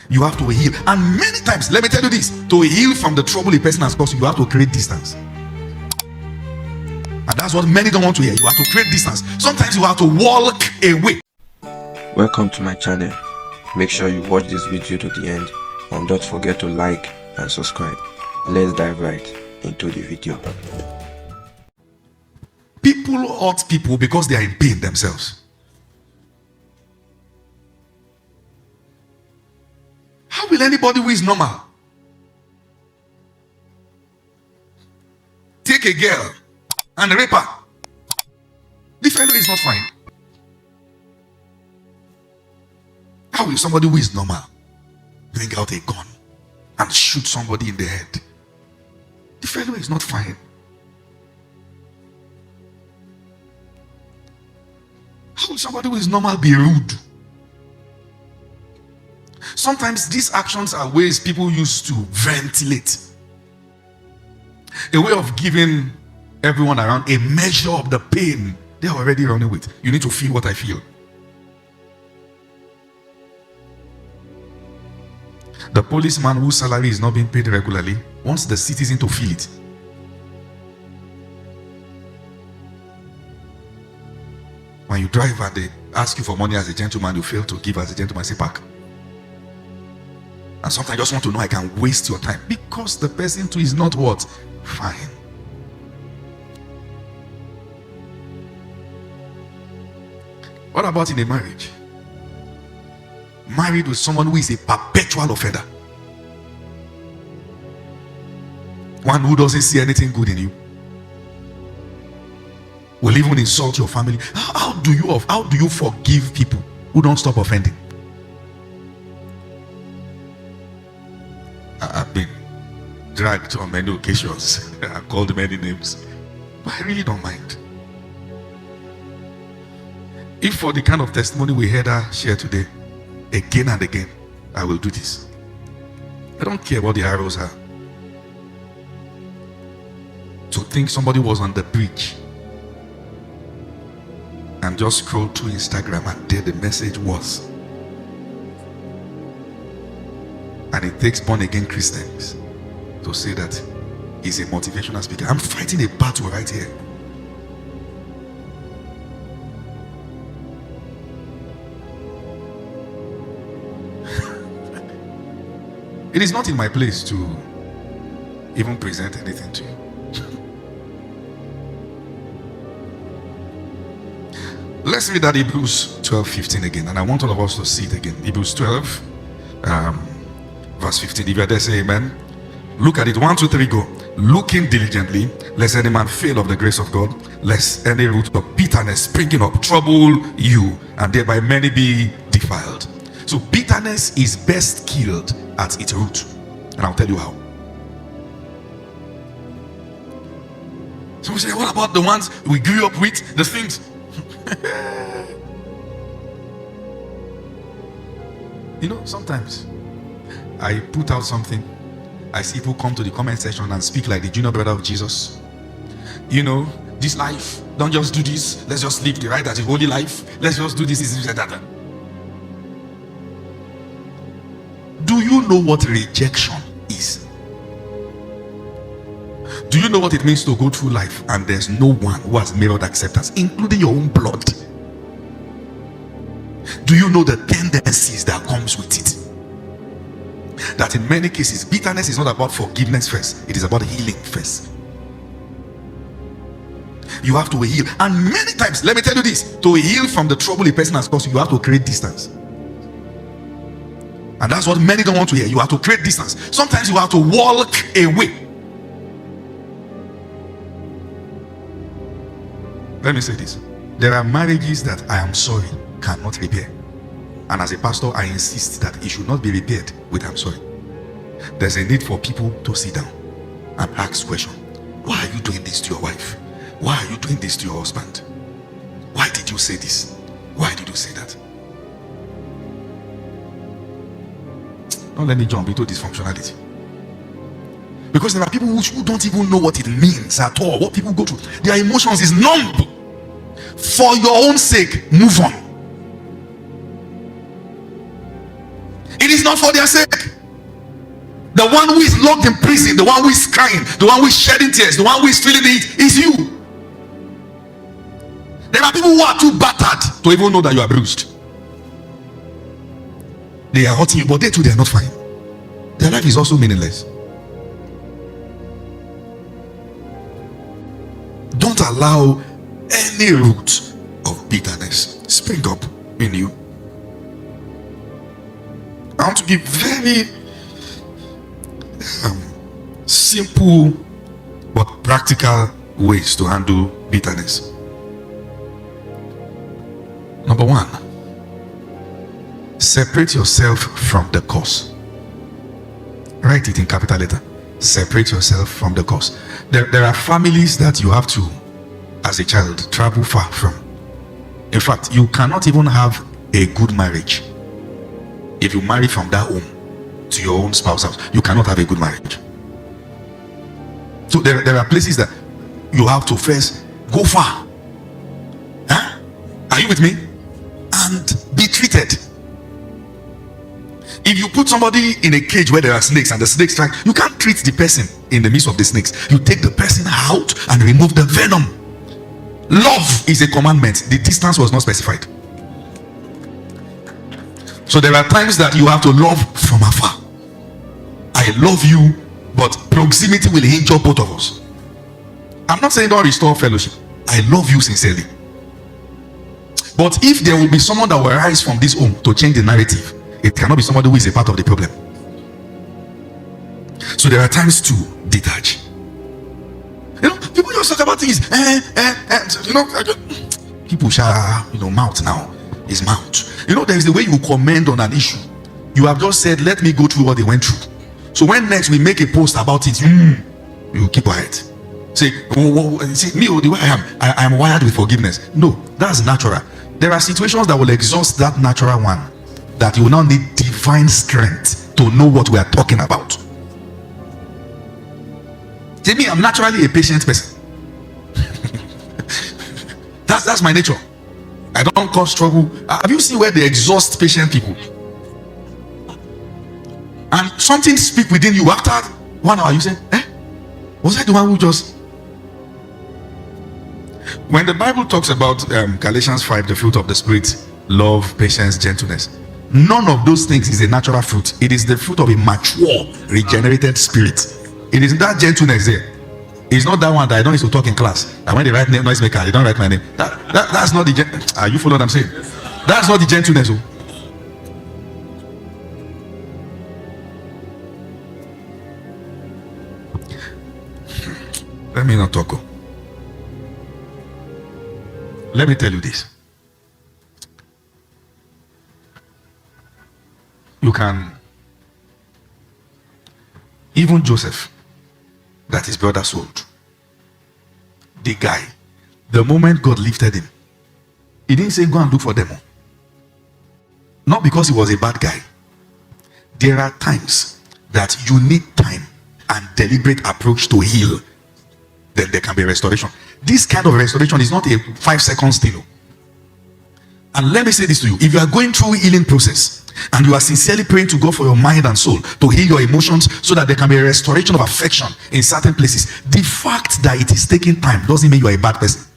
You have to heal. And many times, let me tell you this, to heal from the trouble a person has caused you, you have to create distance. And that's what many don't want to hear. You have to create distance. Sometimes you have to walk away. Welcome to my channel. Make sure you watch this video to the end and don't forget to like and subscribe. Let's dive right into the video. People hurt people because they are in pain themselves. How will anybody who is normal take a girl and rape her? The fellow is not fine. How will somebody who is normal bring out a gun and shoot somebody in the head? The fellow is not fine. How will somebody who is normal be rude? Sometimes these actions are ways people use to ventilate. A way of giving everyone around a measure of the pain they're already running with. You need to feel what I feel. The policeman whose salary is not being paid regularly wants the citizen to feel it. When you drive and they ask you for money as a gentleman, you fail to give as a gentleman, say park. And sometimes I just want to know I can waste your time because the person too is not what? Fine. What about in a marriage? Married with someone who is a perpetual offender. One who doesn't see anything good in you. Will even insult your family. How do you forgive people who don't stop offending? I've been dragged on many occasions. I've called many names, but I really don't mind. If for the kind of testimony we heard her share today, again and again, I will do this. I don't care what the arrows are. To think somebody was on the bridge and just scrolled through Instagram and there the message was. And it takes born again Christians to say that he's a motivational speaker. I'm fighting a battle right here. It is not in my place to even present anything to you. Let's read that Hebrews 12:15 again, and I want all of us to see it again. Hebrews 12, verse 15. If you are there, say amen. Look at it. 1, 2, 3, go. Looking diligently, lest any man fail of the grace of God, lest any root of bitterness springing up trouble you, and thereby many be defiled. So bitterness is best killed at its root, and I'll tell you how. So we say, what about the ones we grew up with? The things. You know, sometimes I put out something, I see people come to the comment section and speak like the junior brother of Jesus. You know, this life, don't just do this, let's just live the right as a holy life, let's just do this, that. Do you know what rejection is? Do you know what it means to go through life and there's no one who has mirrored acceptance, including your own blood? Do you know the tendencies that comes with it? That in many cases, bitterness is not about forgiveness first, it is about healing first. You have to heal. And many times, let me tell you this, to heal from the trouble a person has caused you, you have to create distance. And that's what many don't want to hear. You have to create distance. Sometimes you have to walk away. Let me say this. There are marriages that I am sorry cannot repair. And as a pastor, I insist that it should not be repaired with I'm sorry. There's a need for people to sit down and ask questions. Why are you doing this to your wife? Why are you doing this to your husband? Why did you say this? Why did you say that? Don't let me jump into dysfunctionality. Because there are people who don't even know what it means at all. What people go through. Their emotions is numb. For your own sake, move on. It is It's not for their sake. The one who is locked in prison, the one who is crying, the one who is shedding tears, the one who is feeling it is you. There are people who are too battered to even know that you are bruised. They are hurting you, but they too, they are not fine. Their life is also meaningless. Don't allow any root of bitterness spring up in you. I want to give very simple but practical ways to handle bitterness. Number one, separate yourself from the cause. Write it in capital letter. Separate yourself from the cause. There are families that you have to, as a child, travel far from. In fact, you cannot even have a good marriage if you marry from that home to your own spouse house. You cannot have a good marriage. So there are places that you have to first go far. Huh? Are you with me? And be treated. If you put somebody in a cage where there are snakes and the snakes strike, you can't treat the person in the midst of the snakes. You take the person out and remove the venom. Love is a commandment. The distance was not specified. So there are times that you have to love from afar. I love you, but proximity will injure both of us. I'm not saying don't restore fellowship. I love you sincerely. But if there will be someone that will rise from this home to change the narrative, it cannot be somebody who is a part of the problem. So there are times to detach. You know, people just talk about things. People shall, mouth now is mouth. You know, there is the way you comment on an issue. You have just said, let me go through what they went through. So when next we make a post about it, you keep quiet. Say, see, me, the way I am wired with forgiveness. No, that's natural. There are situations that will exhaust that natural one, that you will now need divine strength to know what we are talking about. See, me, I'm naturally a patient person. That's my nature. I don't cause trouble. Have you seen where they exhaust patient people? And something speak within you after 1 hour. You say, was I the one who just... When the Bible talks about Galatians 5, the fruit of the Spirit, love, patience, gentleness, none of those things is a natural fruit. It is the fruit of a mature, regenerated spirit. It is that gentleness there. It's not that one that I don't need to talk in class. And when they write name noise maker, they don't write my name. That's not the are you follow what I'm saying? That's not the gentleness. Let me not talk. Let me tell you this. You can, even Joseph, that his brother sold, the guy, the moment God lifted him, he didn't say go and look for them. Not because he was a bad guy. There are times that you need time and deliberate approach to heal. Then there can be restoration. This kind of restoration is not a 5 seconds thing. And let me say this to you. If you are going through a healing process and you are sincerely praying to God for your mind and soul to heal your emotions so that there can be a restoration of affection in certain places, the fact that it is taking time doesn't mean you are a bad person.